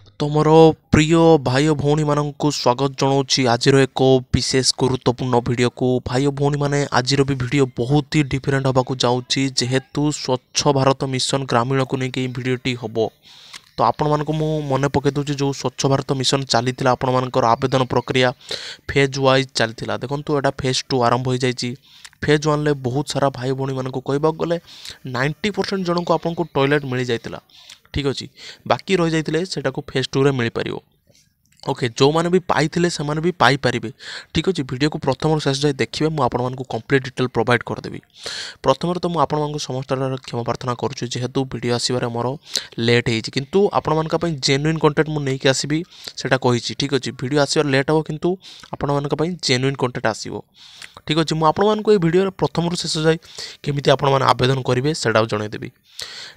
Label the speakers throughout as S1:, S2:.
S1: तो मोर प्रिय भाई भौणी मानक स्वागत जनाऊँगी आज एक विशेष गुरुत्वपूर्ण वीडियो को। भाई भौणी मैंने आज भी वीडियो बहुत ही डिफरेंट होगा जाऊँगी जेहेतु स्वच्छ भारत मिशन ग्रामीण को लेकिन वीडियोटी हम। तो आपण मानक मु मन पकई दूसरी जो स्वच्छ भारत मिशन चली आपण मानकर आवेदन प्रक्रिया फेज वाइज चली देखो यहाँ फेज 2 आरंभ हो जाए। फेज 1 बहुत सारा भाई भौणी मानक कहवाक गले 90% जन को आपको टॉयलेट मिल जाता ठीक अच्छे बाकी रही जाते से फेज 2 मिल पार। ओके जो मैंने भी पाई से भी पाई पारे ठीक अच्छे वीडियो को प्रथम शेष जाए देखिए मुझे कंप्लीट डिटेल प्रोवाइड करदेवी। प्रथम तो मुझे समस्त क्षमा प्रार्थना करुच्छी जेहेतु वीडियो आसबार मोर लेट हो किंतु आपण मान जेन्युइन कंटेंट मुझे नहीं आसबि सेटा कही ठीक अच्छे वीडियो आसबार लेट हो किंतु आपण मान जेन्युइन कंटेंट आसो ठीक अच्छे मुझे वीडियो प्रथम शेष जाए केमी आपण मैंने आवेदन करेंगे से जनईदेवी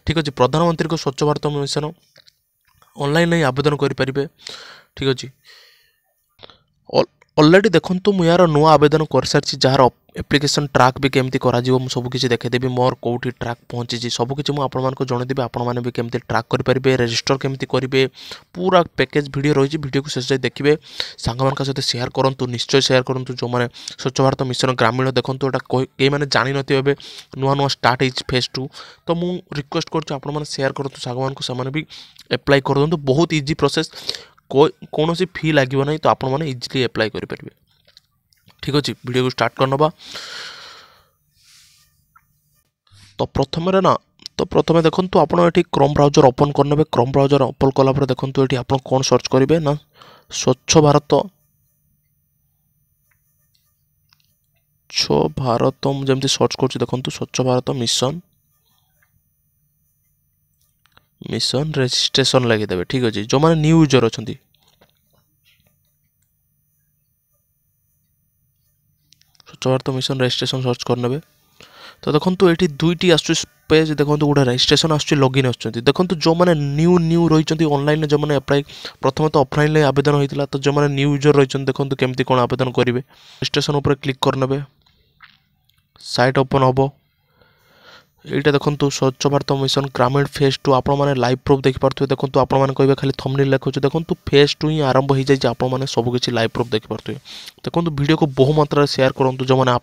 S1: ठीक अच्छे। प्रधानमंत्री को स्वच्छ भारत मिशन ऑनलाइन नहीं आवेदन करें ठीक अच्छे। ऑलरेडी देखो मुझे यार नुआ आवेदन कर सारी जार एप्लिकेशन ट्रैक भी केमती करा सबकि देखदेवी मोर कौटी ट्रैक पहुँची सबकि मुझे जनईदेवी आपण मैंने भी केमती ट्रैक करेंगे रजिस्टर केमती करेंगे पूरा पैकेज वीडियो रही वीडियो को शेष जाए देखिए सांग सहित शेयर करूँ निश्चय शेयर करूँ जो मैंने स्वच्छ भारत मिशन ग्रामीण देखो यहाँ कई मैंने जानी नए नुआ नुआ स्टार्ट हो फेज 2 तो मुझे रिक्वेस्ट करें शेयर करूँ सांग भी एप्लाई कर दिखाँ बहुत इजी प्रोसेस कौन सी फी लगे ना तो आपण मैंने इजिली एप्लाई करेंगे ठीक अच्छे। वीडियो को स्टार्ट करनवा तो प्रथम देखो आप क्रोम ब्राउजर ओपन करने क्रोम ब्राउजर ओपन कलापर देखो ये आप कौन सर्च करेंगे ना स्वच्छ भारत जमी सर्च कर देखो स्वच्छ भारत मिशन रजिस्ट्रेशन लगिदेवे ठीक अच्छे। जो मैंने न्यू यूजर अच्छा स्वच्छ भारत मिशन रजिस्ट्रेशन सर्च करने तो देखो ये दुईटी आस पेज देखो गोटे रजिस्ट्रेशन आस लॉगिन आसुँच देखो जो मैंने न्यू रही ऑनलाइन जो मैंने अप्लाई प्रथम तो ऑफलाइन आवेदन होता तो जो मैंने न्यू यूजर रही देखो केमती कौन आवेदन करेंगे रजिस्ट्रेशन उपर क्लिक करने साइट ओपन हम यहाँ देखो स्वच्छ भारत मिशन ग्रामीण फेज 2 आप लाइव प्रूफ देखिपे देखो आपने कहे खाली थंबनेल लिखुँ देखो फेज 2 ही आरंभ हो जाए आपने सबकि लाइव प्रूफ देखिपे देखो वीडियो को बहु मात्रा शेयर करूँ जो मैंने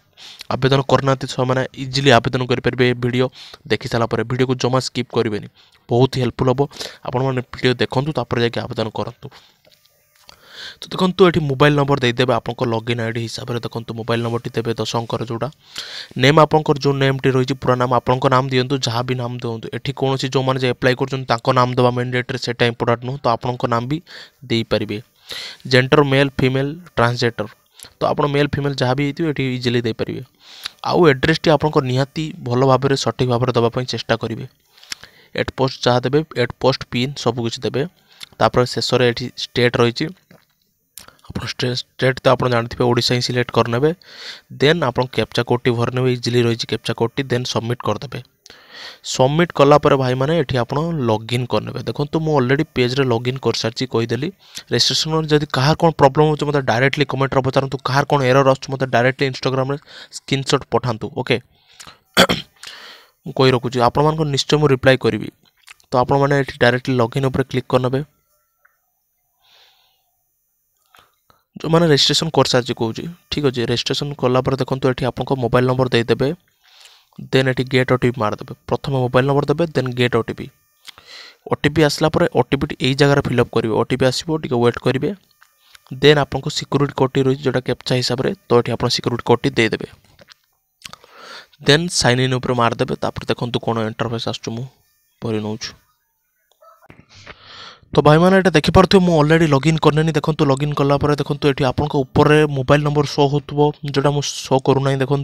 S1: आवेदन करना मैंने इजिली आवेदन करेंगे वीडियो देखी सारापर वीडियो को जमा स्किप करेंगे बहुत ही हेल्पफुल हम आपने वीडियो देखूँ जाके आवेदन करूँ। तो देखो ये मोबाइल नंबर देदेवे आप लॉगिन आईडी हिसाब से देखो मोबाइल नंबर टी देवे दशंकर जोड़ा नेम आपंकर जो नेम टी रही पूरा नाम आपण नाम दिंतु जहाँ भी नाम दिंतु ये कौन जो मैंने एप्लाई कर नाम देवा मैंडेटरी से इंपोर्टेंट नुह तो आपण नाम भी दे पारे। जेंडर मेल फीमेल ट्रांसजेंडर तो आप मेल फीमेल जहाँ भी ये इजिली दे पारे। आउ एड्रेस टी आप निहाती भल भाव में सठिक भाव में देवाई चेष्टा करेंगे। एट पोस्ट जहाँ देवे एट पोस्ट पिन सबकि देवे तापर शेष ये स्टेट रही आप स्टेट तो आप जानते हैं ओडिशा ही सिलेक्ट करने देन आप कैप्चा कोड भरने इजिली रही कैप्चा कोड देन सबमिट करदे। सबमिट कलापर भाई मैंने ये आप लॉगिन करने देखो तो मुझे ऑलरेडी पेज रे लॉगिन कर सारी कहीदेली रजिस्ट्रेशन जब कहाँ कौन प्रॉब्लम हो मतलब डायरेक्टली कमेंट पचारतु कहाँ कौन एरर आसत डायरेक्टली इंस्टाग्राम रे स्क्रीनशॉट पठातु ओके कही रखुच्छी आपण निश्चय मुझे रिप्लाई करी तो आप डायरेक्टली लॉगिन उपर क्लिक करने जो मैंने रजिस्ट्रेशन कर सारी कहूँ ठीक अच्छे। रजिस्ट्रेशन कलापर देखो ये आप मोबाइल नंबर देदेवे देन ये गेट ओटीपी मारदेवे प्रथम मोबाइल नंबर देवे देन गेट ओटीपी आसला ओटीपी यही जगह फिलअप करेंगे ओटीपी आसो वेट करेंगे देन आपको सिक्यूरीटी कोड रही जोटा कैप्चा हिसाब से तो ये आप सिक्यूरीटी कोड देदेवे देन साइन इन उपर मारदेवे देखो कौन इंटरफेस आसरी नौ तो भाई मैंने ये देखिपे मुझे ऑलरेडी लॉगिन करने देखो लॉगिन कलापर देखो ये आपको ऊपर मोबाइल नंबर शो हो जोटा मुझे शो करूना देखो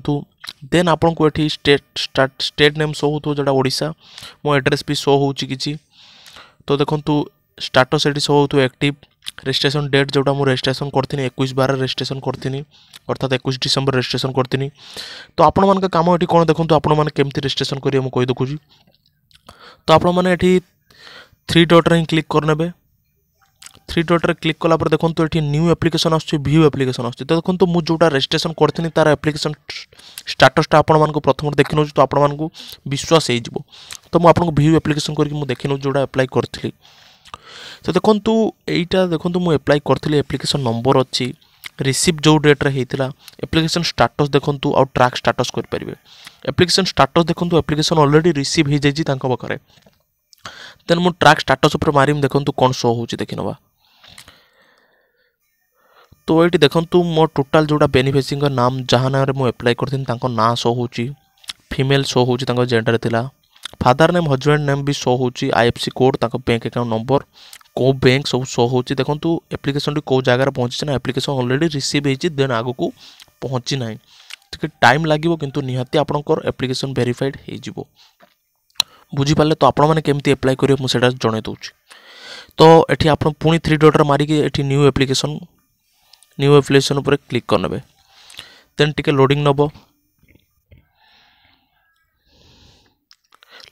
S1: देन आपको ये स्टेट नेम शो हो जोटा ओडिशा मो एड्रेस भी शो हो तो देखो स्टाटस ये शो हो एक्टिव रजिस्ट्रेशन डेट जोटा मुझे रजिस्ट्रेशन करी 21/12 रजिस्ट्रेशन करी अर्थात 21 डिसेम्बर रजिस्ट्रेशन करी। तो आपण मान काम ये कौन देखो आपने केमती रजिस्ट्रेशन करेंगे मुझे कही देखुची तो आपने ये 3 डॉट रे क्लिक करने 3 डॉट रे क्लिक कलापर देखो ये न्यू एप्लिकेशन आस व्यू एप्लिकेशन आस देखो मुझे जोटा रजिस्ट्रेशन करी तार एप्लिकेशन स्टाटसटा आपण प्रथम देखी नौ तो आपको विश्वास हो तो मुझे व्यू एप्लिकेशन करके देखी नौ जोटा अप्लाई करी तो देखंतु एटा देखंतु मु अप्लाई करथिली एप्लिकेशन नंबर अछि रिसीव जो डेट रे हेतिला एप्लिकेशन स्टेटस देखंतु और ट्रैक स्टेटस कर परिबे एप्लिकेशन स्टेटस देखंतु एप्लिकेशन ऑलरेडी रिसीव हे जाई तांको बखरे देन मु ट्रैक स्टेटस ऊपर मारिम देखंतु कोन शो होची देखिनबा तो एटी देखंतु मो टोटल जोडा बेनिफिशियरी का नाम जहां नाम रे मु अप्लाई करथिन तांको ना शो होची फीमेल शो होची तांको जेंडर थिला फादर नेम हस्बैंड नेम भी शो होची आईएफसी कोड तांको बैंक अकाउंट नंबर को बैंक सब शो होची देखंतु एप्लिकेशन टी को जगह रे पहुंची ना एप्लिकेशन ऑलरेडी रिसीव हेची देन आगो को पहुंची नाही ठीक टाइम लागिवो किंतु निहाती आपनकर एप्लिकेशन वेरीफाइड हे जिवो बुझी पाले तो आपण माने केमती अप्लाई करियो मु सेटा जणे दोची तो एठी आपण पुनी 3 डॉट रे मारी के एठी न्यू एप्लिकेशन ऊपर क्लिक करनबे देन टिके लोडिंग नबो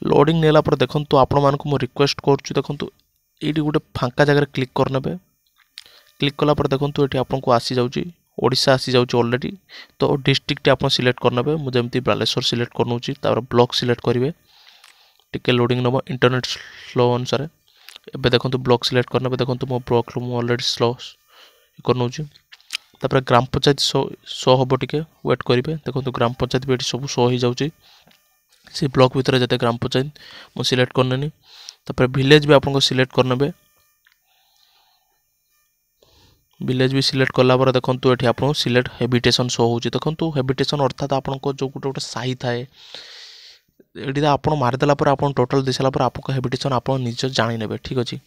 S1: लोडिंग नेला पर देखंतु आपण मानको मु रिक्वेस्ट करछु देखंतु एटी गोटे फांका जगह क्लिक करनेबे क्लिक कला पर देखंतु एटी आपन को आसी जाउची ओडिसा आसी जाउची ऑलरेडी तो डिस्ट्रिक्ट आपन सिलेक्ट करनेबे मु जेमती बालेश्वर सिलेक्ट करनउची तापर ब्लॉक सिलेक्ट करिवे टिके लोडिंग नबो इंटरनेट स्लो अनुसार एबे देखंतु ब्लॉक सिलेक्ट करनेबे देखंतु मो ब्लॉक रो मु ऑलरेडी स्लो करनउची तापर ग्राम पंचायत शो होबो टिके वेट करिवे देखंतु ग्राम पंचायत बेटी सब शो ही जाउची से ब्लॉक भीतर जते ग्राम पंचायत मु सिलेक्ट करनेनी तापर विलेज भी आपन को सिलेक्ट करनेबे विलेज भी सिलेक्ट करला पर देखंतु एठी आपन सिलेक्ट हैबिटेशन शो होची देखंतु हैबिटेशन अर्थात आपन को जो गुटे साही थाए एठी आपन मार देला पर आपन टोटल दिसला पर आपन को हैबिटेशन आपन निज जानि नेबे ठीक अछि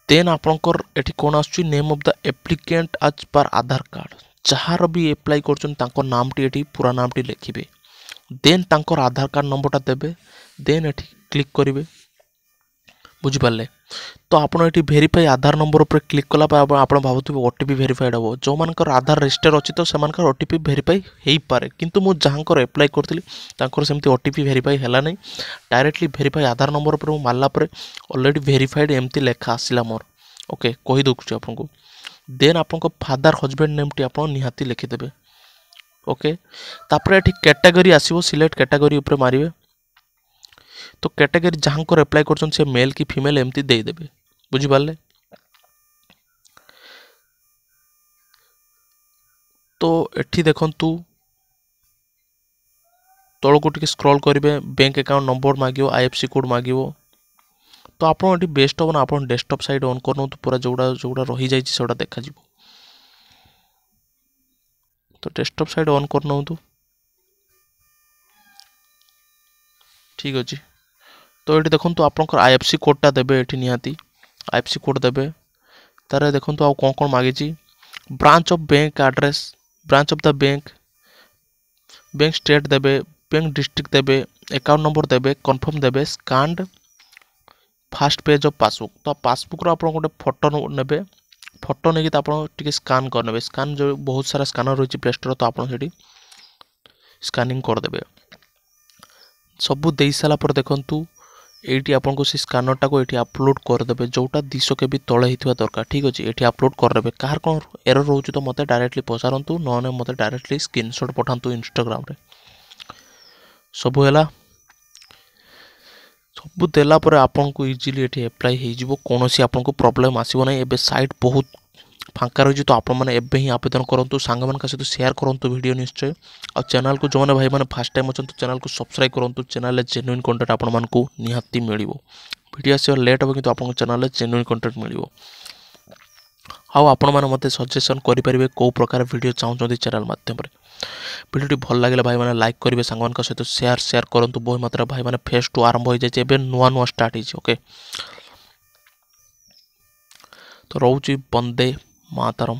S1: देन आपनकर एठी कोन आछी name of the applicant as per Aadhaar card जहार भी अप्लाई करछन तांको नामटी एठी पूरा नामटी लिखिबे देन तांकर आधार कार्ड नंबरटा देबे देन एठी क्लिक करिवे बुझि पाले तो आपण एठी वेरीफाई आधार नंबर ऊपर क्लिक कला पर आपण भाबुथबे ओटीपी वेरीफाइड हो जो मानकर आधार रजिस्टर अछि तो समानकर ओटीपी वेरीफाई हेई पारे किंतु मु जहांकर अप्लाई करथिली तांकर सेमती ओटीपी वेरीफाई हैला नै डायरेक्टली वेरीफाई आधार नंबर ऊपर मारला पर ऑलरेडी वेरीफाइड एमती लेखा आसिला मोर ओके कहि दोछु आपन को देन आपन को फादर हस्बैंड नेम टी आपन निहाती लिखि देबे ओके तापर एठी कैटेगरी आसीबो सिलेक्ट कैटेगरी ऊपर मारिवे तो कैटेगरी जहां को अप्लाई करछन से मेल की फीमेल एमती दे देबे बुझि पाले तो एठी देखंतु तळ को टिके स्क्रॉल करिवे बैंक अकाउंट नंबर मागियो आईएफसी कोड मागियो तो आपन एठी बेस्ट होबन आपन डेस्कटॉप साइड ऑन करनो तो पूरा जोड़ा रही जाई छी सेटा देखा जिवो तो डेस्कटॉप साइड ऑन करनो तो ठीक अछि तो ये देखो तो आपन आईएफसी कोडटा देबे एठी निहाती आईएफसी कोड देबे तारे देखो तो आ कोन कोन मागे छी branch of bank address branch of the bank bank state देबे बैंक डिस्ट्रिक्ट देबे अकाउंट नंबर देबे कंफर्म देबे scanned first page of passbook तो पासबुक रो आपन गोटे फोटो नेबे फोटो नेकी तो आपन टिके स्कैन करनेबे स्कैन जो बहुत सारा स्कैनर रही प्ले स्टोर तो आपन सेठी स्कैनिंग कर देबे सब देई साला पर देखंतु एटी आपन को से स्कैनर टा को एटी अपलोड कर देबे जोटा 200 के भी तळे हितवा दरकार ठीक अछि एटी अपलोड कर देबे कार कोन एरर रहउछ तो मते डायरेक्टली पसारंतु नने मते डायरेक्टली स्क्रीनशॉट पठांतु इंस्टाग्राम रे सब हैला सब देला पर आपन को इजीली एटी अप्लाई हे जिवो कोनोसी आपन को प्रॉब्लम आसीबो नै एबे साइट बहुत फांका रही तो आपण मैंने एबे ही आवेदन करंतु सांग मान का सहित शेयर करंतु वीडियो निश्चय और चैनल को जो भाई मैंने फर्स्ट टाइम अच्छा तो चैनल को सब्सक्राइब करंतु चैनल रे जेन्युइन कंटेंट आपण मान को निहाती मिलिवो वीडियो आसे लेट हो किंतु आपण चैनल रे जेन्युइन कंटेंट मिलिवो हाउ आपण माने मते सजेशन करि परिबे को प्रकार वीडियो चाहउछथि चैनल माध्यम रे वीडियो भल लागले भाई माने लाइक करिवे सांग मान का सहित शेयर करंतु बहुत मात्रा भाई माने फेस टू आरंभ हो जाय एबे नुवा स्टार्ट हिज ओके तो रहउची बंदे मातरम।